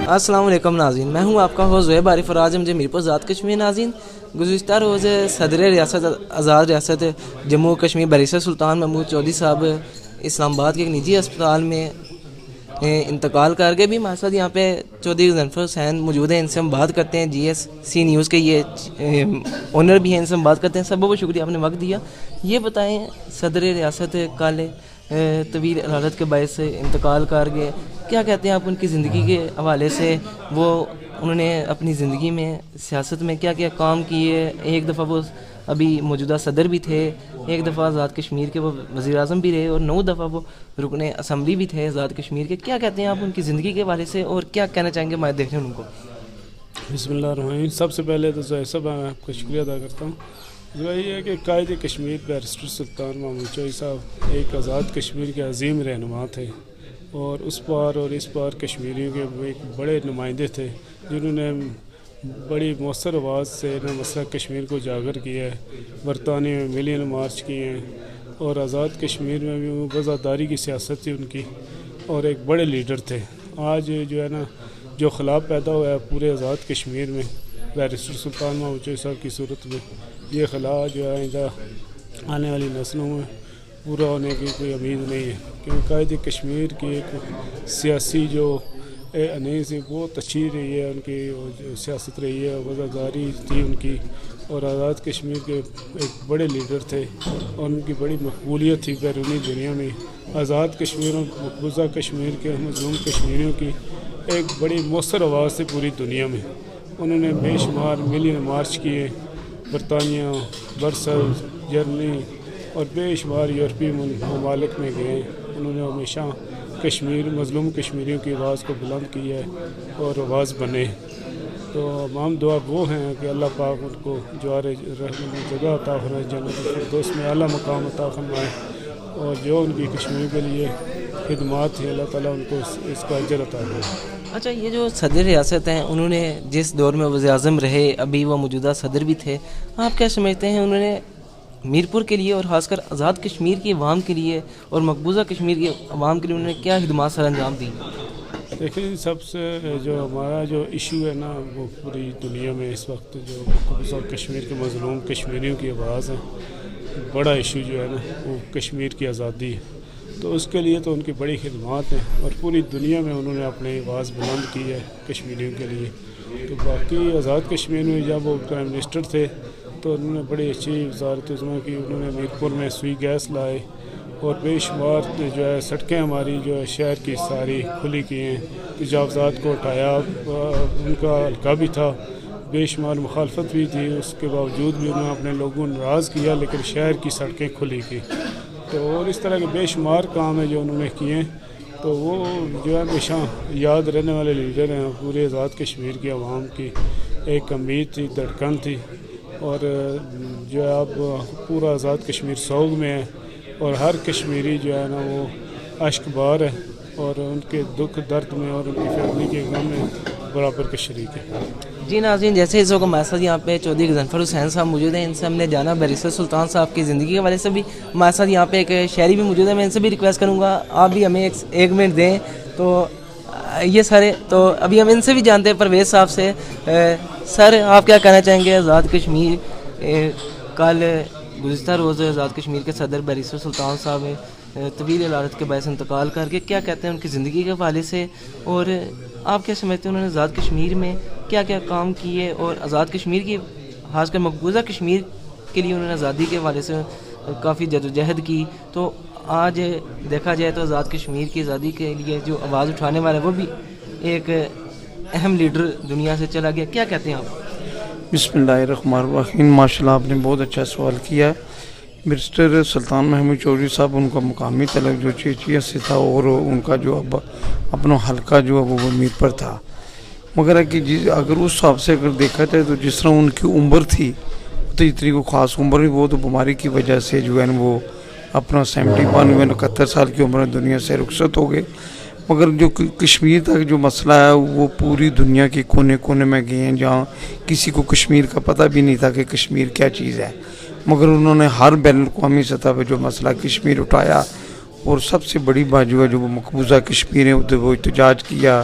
السلام علیکم ناظرین، میں ہوں آپ کا ہوسٹ زہیب عارف اور آج ہم میرپور آزاد کشمیر ناظرین گزشتہ روز صدر ریاست آزاد ریاست جموں کشمیر بیرسٹر سلطان محمود چودھری صاحب اسلام آباد کے ایک نجی اسپتال میں انتقال کر گئے. بھی ہمارے ساتھ یہاں پہ چودھری غضنفر حسین موجود ہیں، ان سے ہم بات کرتے ہیں. جی ایس سی نیوز کے یہ اونر بھی ہیں، ان سے ہم بات کرتے ہیں. سب بہت شکریہ آپ نے وقت دیا. یہ بتائیں صدر ریاست کل طویل حالت کے باعث سے انتقال کر گئے، کیا کہتے ہیں آپ ان کی زندگی کے حوالے سے؟ انہوں نے اپنی زندگی میں سیاست میں کیا کیا کام کیے؟ ایک دفعہ وہ ابھی موجودہ صدر بھی تھے، ایک دفعہ آزاد کشمیر کے وہ وزیر اعظم بھی رہے، اور 9 دفعہ وہ رکن اسمبلی بھی تھے آزاد کشمیر کے. کیا کہتے ہیں آپ ان کی زندگی کے حوالے سے اور کیا کہنا چاہیں گے ہمارے دیکھنے ان کو؟ بسم اللہ الرحمن الرحیم. سب سے پہلے تو صاحب میں آپ کا شکریہ ادا کرتا ہوں. یہ ہے کہ قائد کشمیر بیرسٹر سلطان محمود چودھری صاحب ایک آزاد کشمیر کے عظیم رہنما تھے، اور اس پار اور اس پار کشمیریوں کے ایک بڑے نمائندے تھے، جنہوں نے بڑی مؤثر آواز سے مسئلہ کشمیر کو اجاگر کیا ہے. برطانیہ میں ملین مارچ کیے ہیں، اور آزاد کشمیر میں بھی وفاداری کی سیاست تھی ان کی، اور ایک بڑے لیڈر تھے. آج جو ہے نا جو خلا پیدا ہوا ہے پورے آزاد کشمیر میں بیرسٹر سلطان محمود چودھری صاحب کی صورت میں، یہ خلا جو ہے آئندہ آنے والی نسلوں میں پورا ہونے کی کوئی امید نہیں ہے، کیونکہ قائد کشمیر کی ایک سیاسی جو انیس بہت اچھی رہی ہے، ان کی جو سیاست رہی ہے، وفاداری تھی ان کی، اور آزاد کشمیر کے ایک بڑے لیڈر تھے، اور ان کی بڑی مقبولیت تھی بیرونی دنیا میں. آزاد کشمیر اور مقبوضہ کشمیر کے مظلوم کشمیریوں کی ایک بڑی مؤثر آواز تھی پوری دنیا میں. انہوں نے بے شمار ملین مارچ کیے، برطانیہ، برسلز، جرمنی اور بے شمار یورپی ممالک میں گئے. انہوں نے ہمیشہ کشمیر مظلوم کشمیریوں کی آواز کو بلند کیا ہے اور آواز بنے. تو ہم دعا وہ ہیں کہ اللہ پاک ان کو جوار رحمت میں جگہ عطا فرمائے، جنت الفردوس میں اعلیٰ مقام عطا فرمائے، اور جو ان کی کشمیر کے لیے خدمات تھی اللہ تعالیٰ ان کو اس کا اجر عطا فرمائے. اچھا، یہ جو صدر ریاست ہیں انہوں نے جس دور میں وزیر اعظم رہے، ابھی وہ موجودہ صدر بھی تھے، آپ کیا سمجھتے ہیں انہوں نے میرپور کے لیے اور خاص کر آزاد کشمیر کی عوام کے لیے اور مقبوضہ کشمیر کی عوام کے لیے انہوں نے کیا خدمات سر انجام دی؟ دیکھیں، سب سے جو ہمارا جو ایشو ہے نا وہ پوری دنیا میں اس وقت جو مقبوضہ کشمیر کے مظلوم کشمیریوں کی آواز ہے، بڑا ایشو جو ہے نا وہ کشمیر کی آزادی ہے. تو اس کے لیے تو ان کی بڑی خدمات ہیں، اور پوری دنیا میں انہوں نے اپنی آواز بلند کی ہے کشمیریوں کے لیے. تو باقی آزاد کشمیر میں جب وہ پرائم منسٹر تھے تو انہوں نے بڑی اچھی وزارت عظمیٰ کی. انہوں نے میرپور میں سوئی گیس لائے، اور بے شمار جو ہے سڑکیں ہماری جو ہے شہر کی ساری کھلی کی ہیں. تجاوزات کو ہٹایا، ان کا حلقہ بھی تھا، بے شمار مخالفت بھی تھی، اس کے باوجود بھی انہوں نے اپنے لوگوں کو ناراض کیا، لیکن شہر کی سڑکیں کھلی کی. تو اور اس طرح کے بے شمار کام ہیں جو انہوں نے کیے ہیں. تو وہ جو ہے ہمیشہ یاد رہنے والے لیڈر ہیں. پورے آزاد کشمیر کی عوام کی ایک امید تھی، دھڑکن تھی، اور جو ہے اب پورا آزاد کشمیر سوگ میں ہے، اور ہر کشمیری جو ہے نا وہ اشک بار ہے، اور ان کے دکھ درد میں اور ان کی فیملی کے غم میں برابر کے شریک ہے. جی ناظرین، جیسے اس وقت ہمارے ساتھ یہاں پہ چودھری غضنفر حسین صاحب موجود ہیں، ان سے ہم نے جانا بیرسٹر سلطان صاحب کی زندگی کے حوالے سے. بھی ہمارے ساتھ یہاں پہ ایک شہری بھی موجود ہے، میں ان سے بھی ریکویسٹ کروں گا آپ بھی ہمیں ایک منٹ دیں. تو یہ سارے تو ابھی ہم ان سے بھی جانتے ہیں پرویز صاحب سے. سر، آپ کیا کہنا چاہیں گے؟ آزاد کشمیر کل گزشتہ روز آزاد کشمیر کے صدر بیرسٹر سلطان صاحب طویل حالت کے باعث انتقال کر کے، کیا کہتے ہیں ان کی زندگی کے حوالے سے، اور آپ کیا سمجھتے ہیں انہوں نے آزاد کشمیر میں کیا کیا کام کیے، اور آزاد کشمیر کی خاص کر مقبوضہ کشمیر کے لیے انہوں نے آزادی کے حوالے سے کافی جدوجہد کی. تو آج دیکھا جائے تو آزاد کشمیر کی آزادی کے لیے جو آواز اٹھانے والا ہے وہ بھی ایک اہم لیڈر دنیا سے چلا گیا. کیا کہتے ہیں آپ؟ بسم اللہ الرحمن الرحیم. ماشاء اللہ، آپ نے بہت اچھا سوال کیا ہے. بیرسٹر سلطان محمود چودھری صاحب، ان کا مقامی تعلق جو چیچیا سے تھا، اور ان کا جو اپنا حلقہ جو ہے وہ میرپور تھا. مگر کہ اگر اس حساب سے اگر دیکھا جائے تو جس طرح ان کی عمر تھی تو اتنی کو خاص عمر بھی، وہ تو بیماری کی وجہ سے جو ہے وہ اپنا 71 سال کی عمر دنیا سے رخصت ہو گئے. مگر جو کشمیر تک جو مسئلہ ہے وہ پوری دنیا کے کونے کونے میں گئے ہیں، جہاں کسی کو کشمیر کا پتہ بھی نہیں تھا کہ کشمیر کیا چیز ہے. مگر انہوں نے ہر بین الاقوامی سطح پہ جو مسئلہ کشمیر اٹھایا، اور سب سے بڑی بات جو ہے جو وہ مقبوضہ کشمیر ہے وہ احتجاج کیا،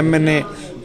MNA